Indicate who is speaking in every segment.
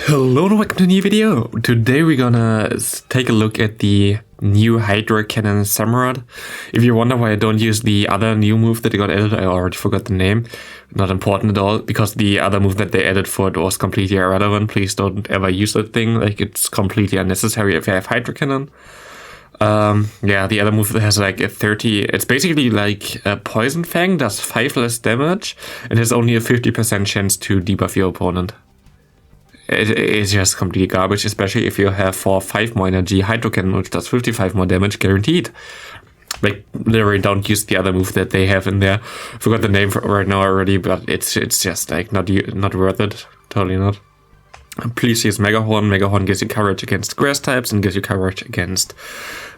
Speaker 1: Hello and welcome to a new video. Today we're gonna take a look at the new Hydra Cannon Samurott. If you wonder why I don't use the other new move that they got added, I already forgot the name. Not important at all, because the other move that they added for it was completely irrelevant. Please don't ever use that thing, like it's completely unnecessary if you have Hydra Cannon. Yeah, the other move has like a 30, it's basically like a Poison Fang, does 5 less damage, and has only a 50% chance to debuff your opponent. It's just completely garbage, especially if you have for 5 more energy Hydro Cannon, which does 55 more damage guaranteed. Like, literally don't use the other move that they have in there. Forgot the name for right now already, but it's just like not worth it. Totally not. Please use Mega Horn. Mega Horn gives you coverage against grass types and gives you coverage against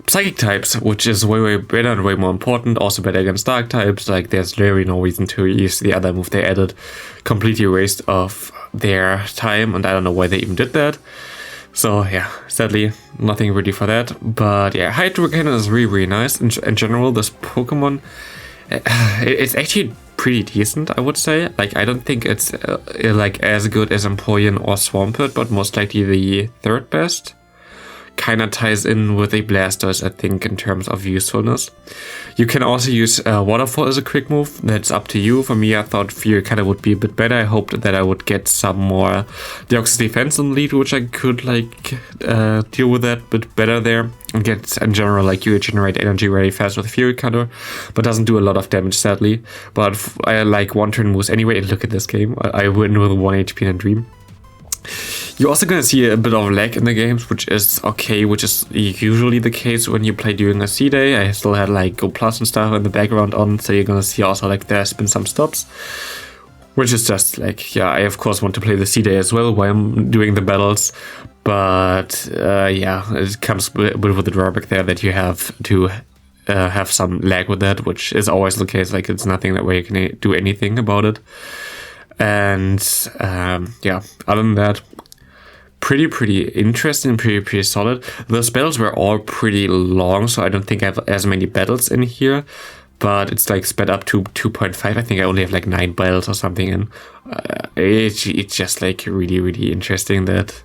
Speaker 1: psychic types, which is way better and way more important. Also better against dark types. Like, there's literally no reason to use the other move they added. Completely waste of their time, and I don't know why they even did that. So yeah, sadly, nothing really for that. But yeah, Hydro Cannon is really nice. In general, this Pokemon, it's actually pretty decent, I would say. Like, I don't think it's like as good as Empoleon or Swampert, but most likely the third best. Kinda ties in with a Blastoise, I think, in terms of usefulness. You can also use Waterfall as a quick move. That's up to you. For me, I thought Fury kinda would be a bit better. I hoped that I would get some more Deoxys defense in the lead, which I could like deal with that a bit better there. And get, in general, like, you generate energy very fast with Fury Cutter, but doesn't do a lot of damage, sadly. But I like one-turn moves anyway. And look at this game. I win with 1 HP in a Dream. You're also gonna see a bit of lag in the games, which is okay, which is usually the case when you play during a C-Day. I still had like Go Plus and stuff in the background on, so you're gonna see also like there's been some stops. Which is just like, yeah, I of course want to play the C-Day as well while I'm doing the battles. But yeah, it comes with the drawback there that you have to have some lag with that, which is always the case. Like, it's nothing that way you can do anything about it. And yeah, other than that, pretty interesting, pretty solid. Those battles were all pretty long, so I don't think I have as many battles in here, but it's like sped up to 2.5. I think I only have like 9 battles or something, and it's just like really interesting that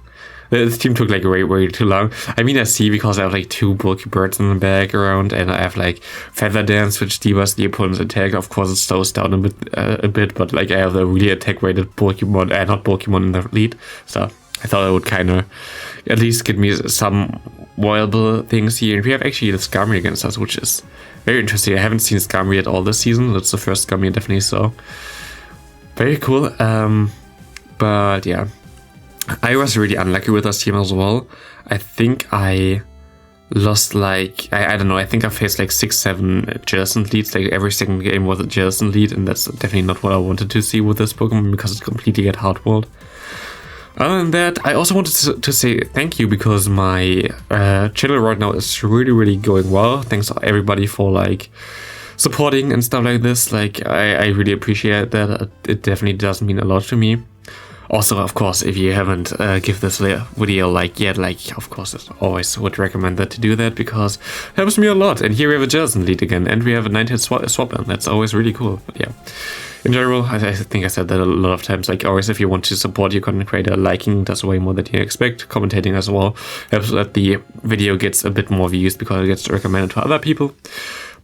Speaker 1: this team took like way too long. I mean, I see, because I have like 2 bulky birds in the background, and I have like Feather Dance, which debuffs the opponent's attack. Of course, it slows down a bit, but like I have the really attack rated Pokemon, not Pokemon in the lead, so I thought it would kind of at least give me some viable things here. And we have actually the Skarmory against us, which is very interesting. I haven't seen Skarmory at all this season. That's the first Skarmory I definitely saw. Very cool. But yeah, I was really unlucky with this team as well. I think I lost like, I don't know, I think I faced like 6-7 Jellicent leads. Like, every second game was a Jellicent lead, and that's definitely not what I wanted to see with this Pokemon, because it completely get hardwalled. Other than that, I also wanted to say thank you, because my channel right now is really going well. Thanks to everybody for like supporting and stuff like this. Like, I really appreciate that. It definitely does mean a lot to me. Also, of course, if you haven't give this video a like yet, like, of course, I always would recommend that to do that, because it helps me a lot. And here we have a Jellicent lead again, and we have a 9-hit swap in. That's always really cool. But yeah, in general, I think I said that a lot of times. Like, always, if you want to support your content creator, liking does way more than you expect. Commentating as well helps that the video gets a bit more views, because it gets recommended to other people.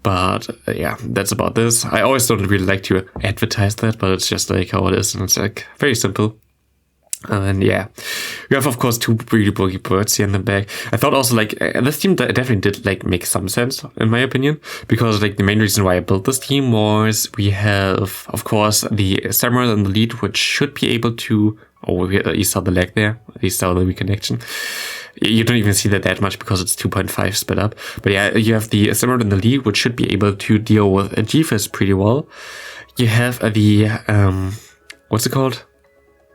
Speaker 1: But yeah, that's about this. I always don't really like to advertise that, but it's just like how it is, and it's like very simple. And yeah, we have of course 2 really bulky birds here in the back. I thought also like this team definitely did like make some sense in my opinion, because like the main reason why I built this team was we have of course the Samurott in the lead, which should be able to, oh, you saw the lag there, you saw the reconnection. You don't even see that much because it's 2.5 sped up. But yeah, you have the Samurott in the lead, which should be able to deal with a G-Fist pretty well. You have the what's it called?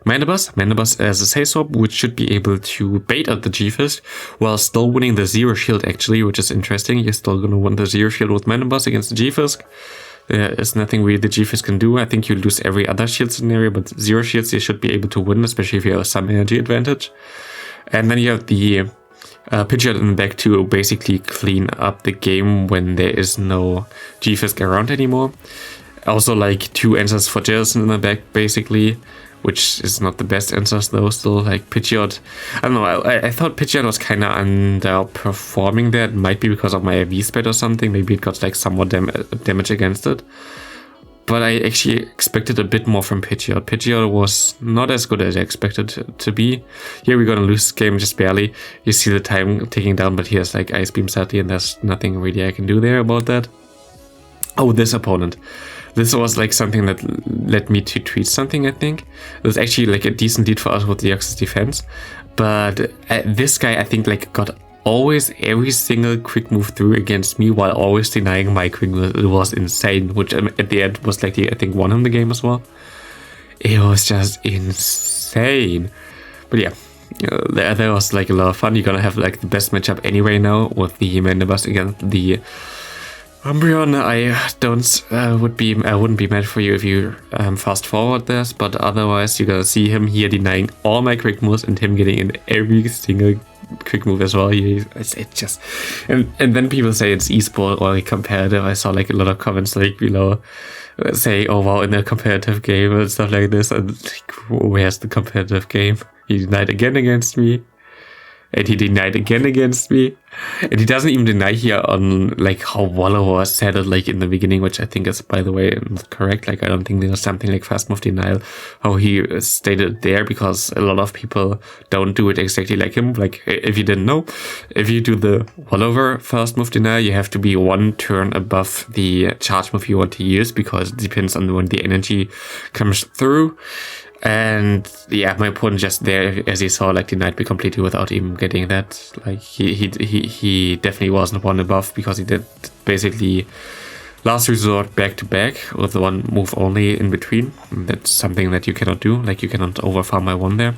Speaker 1: Mandibus as a Say-Swap, which should be able to bait out the G-Fist while still winning the Zero Shield, actually, which is interesting. You're still going to win the Zero Shield with Mandibus against the G-Fist. There is nothing really the G-Fist can do. I think you lose every other shield scenario, but Zero Shields you should be able to win, especially if you have some energy advantage. And then you have the Pidgeot in the back to basically clean up the game when there is no G-Fist around anymore. Also, like 2 answers for Jellicent in the back, basically, which is not the best answers though. Still, like Pidgeot, I don't know. I thought Pidgeot was kind of underperforming there. It might be because of my AV spread or something. Maybe it got like somewhat damage against it. But I actually expected a bit more from Pidgeot. Pidgeot was not as good as I expected to be. Here we're gonna lose this game just barely. You see the time ticking down, but here's like Ice Beam sadly, and there's nothing really I can do there about that. Oh, this opponent. This was like something that led me to tweet something, I think. It was actually like a decent lead for us with the Deoxys defense. But this guy, I think, like got always every single quick move through against me while always denying my quick move. It was insane, which at the end was like the, I think, won him the game as well. It was just insane. But yeah, there was like a lot of fun. You're gonna have like the best matchup anyway now with the Mandibus against the Umbreon. I wouldn't be mad for you if you fast forward this, but otherwise you're gonna see him here denying all my quick moves and him getting in every single quick move as well. It just and then people say it's esport or like competitive. I saw like a lot of comments like below saying, oh wow, in a competitive game and stuff like this, and like, where's the competitive game? He denied again against me. And he denied again against me. And he doesn't even deny here on like how Wallower said it like in the beginning, which I think is, by the way, not correct. Like I don't think there's something like fast move denial, how he stated there, because a lot of people don't do it exactly like him. Like if you didn't know, if you do the Wallower fast move denial, you have to be one turn above the charge move you want to use, because it depends on when the energy comes through. And yeah, my opponent just there, as you saw, like denied me completely without even getting that. Like he definitely wasn't one above, because he did basically last resort back to back with the one move only in between. And that's something that you cannot do. Like you cannot overfarm my one there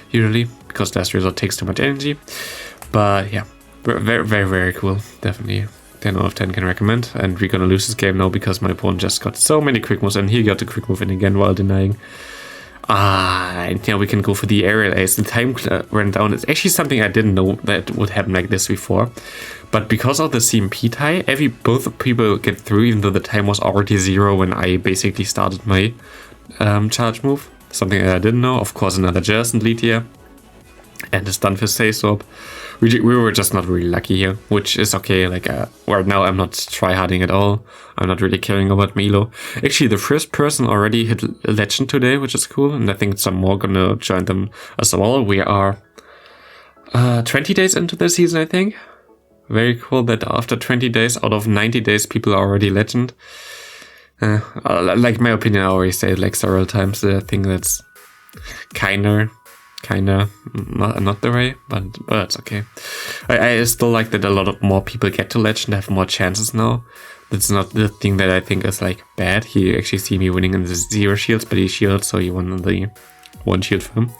Speaker 1: usually, because last resort takes too much energy. But yeah, very, very, very cool. Definitely 10 out of 10 can recommend. And we're gonna lose this game now because my opponent just got so many quick moves, and he got the quick move in again while denying. And now we can go for the aerial ace. The time ran down. It's actually something I didn't know that would happen like this before. But because of the CMP tie, both people get through, even though the time was already 0 when I basically started my charge move. Something that I didn't know. Of course, another Jerson lead here. And a Stunfisk Safe Swap. We were just not really lucky here, which is okay. Like right now I'm not tryharding at all. I'm not really caring about Milo. Actually, the first person already hit a legend today, which is cool, and I think some more gonna join them as well. We are 20 days into the season, I think. Very cool that after 20 days out of 90 days, people are already legend. Like my opinion, I already say it like several times. I think that's kinda not the way, but it's okay. I still like that a lot of more people get to legend, have more chances now. That's not the thing that I think is like bad. He actually see me winning in the 0 shields, but he shields, so he won on the 1 shield for him.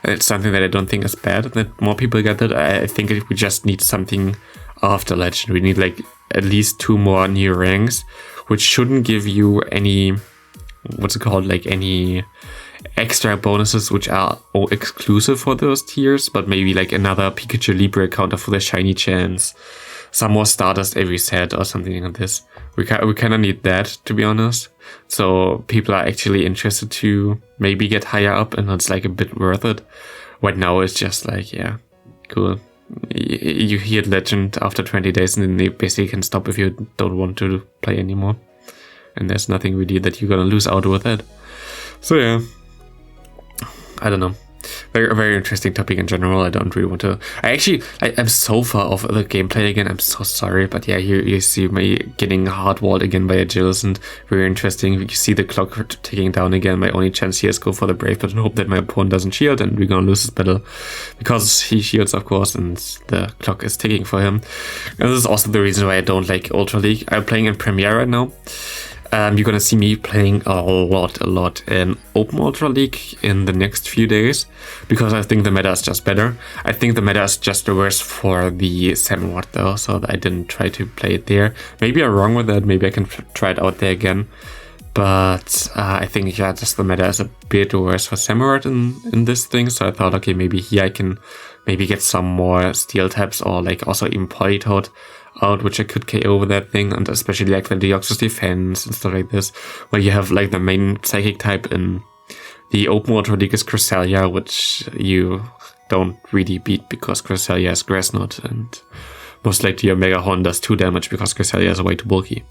Speaker 1: It's something that I don't think is bad, that more people get that. I think we just need something after legend. We need like at least 2 more new ranks, which shouldn't give you any, what's it called, like any extra bonuses which are exclusive for those tiers, but maybe like another Pikachu Libre counter for the shiny chance, some more starters every set or something like this. We kind of need that, to be honest, so people are actually interested to maybe get higher up, and it's like a bit worth it. Right now it's just like, yeah, cool, you hit legend after 20 days and then they basically can stop if you don't want to play anymore, and there's nothing really that you're gonna lose out with it. So yeah, I don't know. Very, very interesting topic in general. I don't really want to. I'm so far off the gameplay again. I'm so sorry, but yeah, you see me getting hardwalled again by a Jillicent. Very interesting. You see the clock ticking down again. My only chance here is go for the Brave, but I hope that my opponent doesn't shield, and we're gonna lose this battle because he shields, of course, and the clock is ticking for him. And this is also the reason why I don't like Ultra League. I'm playing in Premier right now. You're gonna see me playing a lot in Open Ultra League in the next few days, because I think the meta is just better. I think the meta is just the worst for the Samurott though, so I didn't try to play it there. Maybe I'm wrong with that, maybe I can try it out there again. But I think, yeah, just the meta is a bit worse for Samurott in this thing, so I thought, okay, maybe here I can maybe get some more steel types, or like also even Politoed out, which I could KO with that thing, and especially like the Deoxys defense and stuff like this, where you have like the main psychic type in The open water league is Cresselia, which you don't really beat because Cresselia is Grass Knot, and most likely your Mega Horn does 2 damage because Cresselia is way too bulky.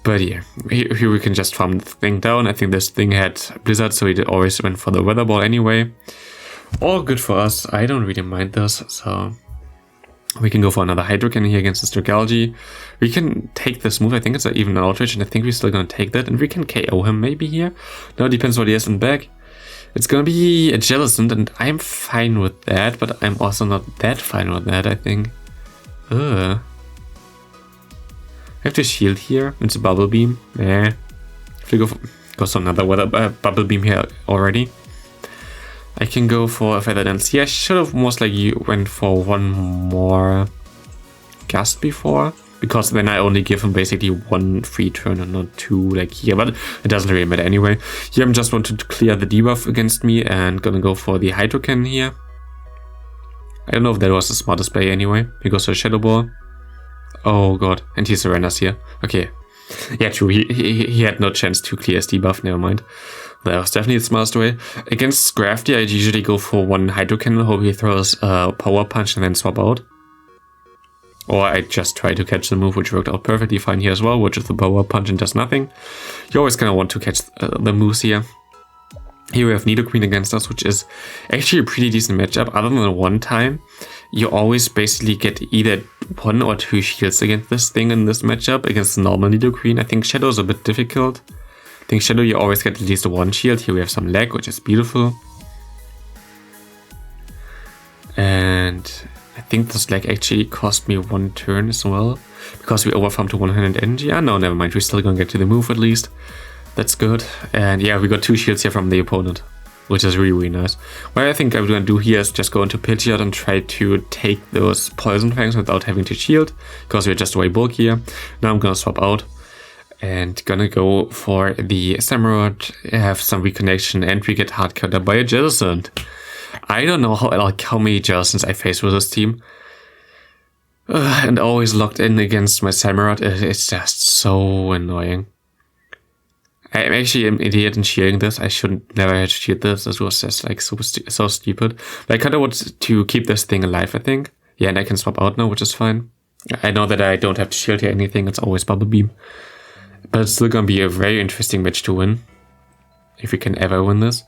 Speaker 1: But yeah, here we can just farm the thing down. I think this thing had Blizzard, so it always went for the Weather Ball anyway. All good for us. I don't really mind this, so we can go for another Hydro Cannon here against this Dragalge. We can take this move. I think it's even an Outrage, and I think we're still gonna take that, and we can KO him maybe here. Now it depends what he has in back. It's gonna be a Jellicent, and I'm fine with that, but I'm also not that fine with that, I think. I have to shield here. It's a Bubble Beam. Nah. If we go for another Bubble Beam here already. I can go for a Feather Dance. Yeah, I should have most likely went for one more Gust before, because then I only give him basically 1 free turn and not 2 like here, but it doesn't really matter anyway. Here I'm just wanted to clear the debuff against me and gonna go for the Hydro Cannon here. I don't know if that was the smartest play anyway. He goes for a Shadow Ball. Oh god, and he surrenders here. Okay. Yeah, true, he had no chance to clear his debuff, never mind. That was definitely the smartest way. Against Scrafty, I usually go for 1 Hydro Cannon, hope he throws a Power Punch and then swap out. Or I just try to catch the move, which worked out perfectly fine here as well, which is the Power Punch and does nothing. You always kind of want to catch the moves here. Here we have Nidoqueen against us, which is actually a pretty decent matchup. Other than one time, you always basically get either 1 or 2 shields against this thing in this matchup. Against the normal Nidoqueen, I think Shadow is a bit difficult. I think Shadow, you always get at least 1 shield. Here we have some lag, which is beautiful. And I think this lag actually cost me 1 turn as well, because we overfarmed to 100 energy. Ah, no, never mind. We're still gonna get to the move at least. That's good. And yeah, we got 2 shields here from the opponent, which is really, really nice. What I think I'm gonna do here is just go into Pidgeot and try to take those Poison Fangs without having to shield, because we're just way bulkier. Now I'm gonna swap out and gonna go for the Samurott, have some reconnection, and we get hard-countered by a Jellicent. I don't know how many Jellicents I face with this team. And always locked in against my Samurott. It's just so annoying. I'm actually an idiot in shielding this. I shouldn't never have shielded this. This was just like so stupid. But I kind of want to keep this thing alive, I think. Yeah, and I can swap out now, which is fine. I know that I don't have to shield here anything. It's always Bubble Beam. But it's still gonna be a very interesting match to win, if we can ever win this.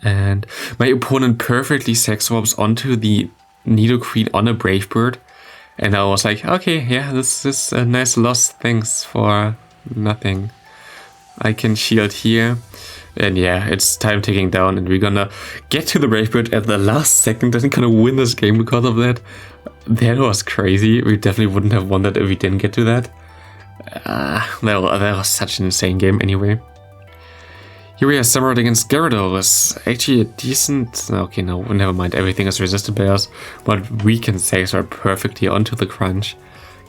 Speaker 1: And my opponent perfectly sex swaps onto the Nidoqueen on a Brave Bird. And I was like, okay, yeah, this is a nice loss. Thanks for nothing. I can shield here. And yeah, it's time ticking down, and we're gonna get to the Brave Bird at the last second and gonna win this game because of that. That was crazy. We definitely wouldn't have won that if we didn't get to that. That was such an insane game anyway. Here we have Samurott against Gyarados. Actually a decent... Okay, no, never mind. Everything is resisted by us. But we can Sex Swap perfectly onto the Crunch.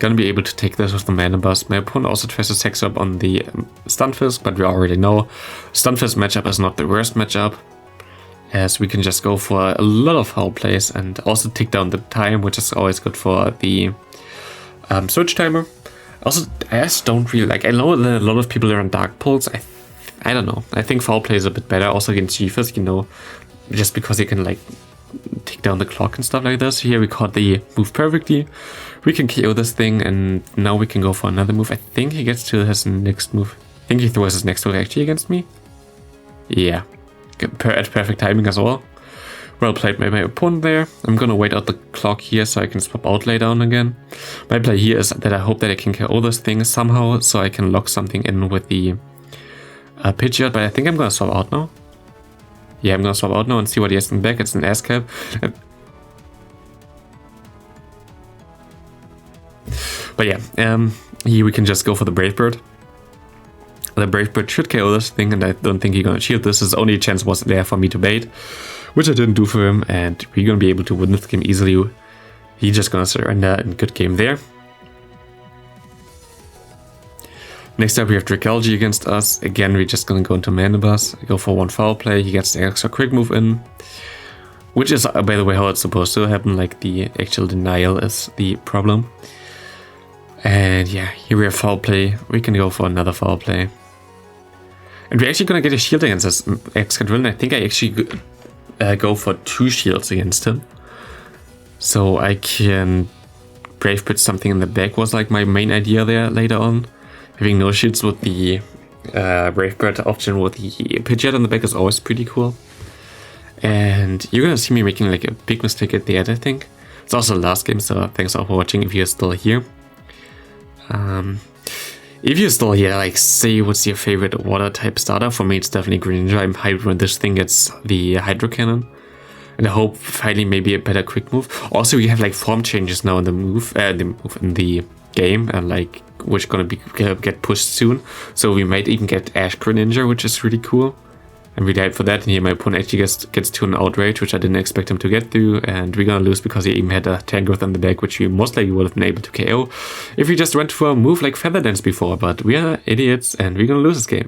Speaker 1: Gonna be able to take this with the Mana Burst. My opponent also tries to Sex Swap on the Stunfisk, but we already know Stunfisk matchup is not the worst matchup, as we can just go for a lot of foul plays and also tick down the time, which is always good for the Switch Timer. Also, I just don't really like... I know that a lot of people are on Dark Pulse. I don't know. I think foul play is a bit better also against G-Fisk, you know, just because you can like tick down the clock and stuff like this. Here we caught the move perfectly. We can KO this thing, and now we can go for another move. I think he gets to his next move. I think he throws his next move actually against me. Yeah, at perfect timing as well. Well played by my opponent there. I'm gonna wait out the clock here so I can swap out later on again. My play here is that I hope that I can KO this thing somehow so I can lock something in with the Pidgeot, but I think I'm gonna swap out now. Yeah, I'm gonna swap out now and see what he has in back. It's an ASCAP. But yeah, here we can just go for the Brave Bird. The Brave Bird should KO this thing, and I don't think he's gonna shield this. His only chance was there for me to bait, which I didn't do for him, and we're gonna be able to win this game easily. He's just gonna surrender, and good game there. Next up we have Dragalge against us. Again, we're just gonna go into Mana Burst, go for 1 foul play. He gets the extra quick move in, which is, by the way, how it's supposed to happen. Like, the actual denial is the problem. And yeah, here we have foul play. We can go for another foul play. And we're actually gonna get a shield against this X-Control, and I think I actually go for 2 shields against him. So I can Brave Bird something in the back was like my main idea there later on. Having no shields with the Brave Bird option with the Pidgeot on the back is always pretty cool. And you're gonna see me making like a big mistake at the end, I think. It's also the last game, so thanks all for watching if you're still here. If you're still here, like, say what's your favorite water type starter? For me, it's definitely Greninja. I'm hyped when this thing gets the Hydro Cannon. And I hope finally maybe a better quick move. Also, we have like form changes now in the in the game, and like which gonna get pushed soon. So we might even get Ash Greninja, which is really cool. I'm really hyped for that. And here my opponent actually gets to an Outrage, which I didn't expect him to get through. And we're gonna lose because he even had a Tangrowth on the deck, which we most likely would have been able to KO if we just went for a move like Feather Dance before. But we are idiots and we're gonna lose this game.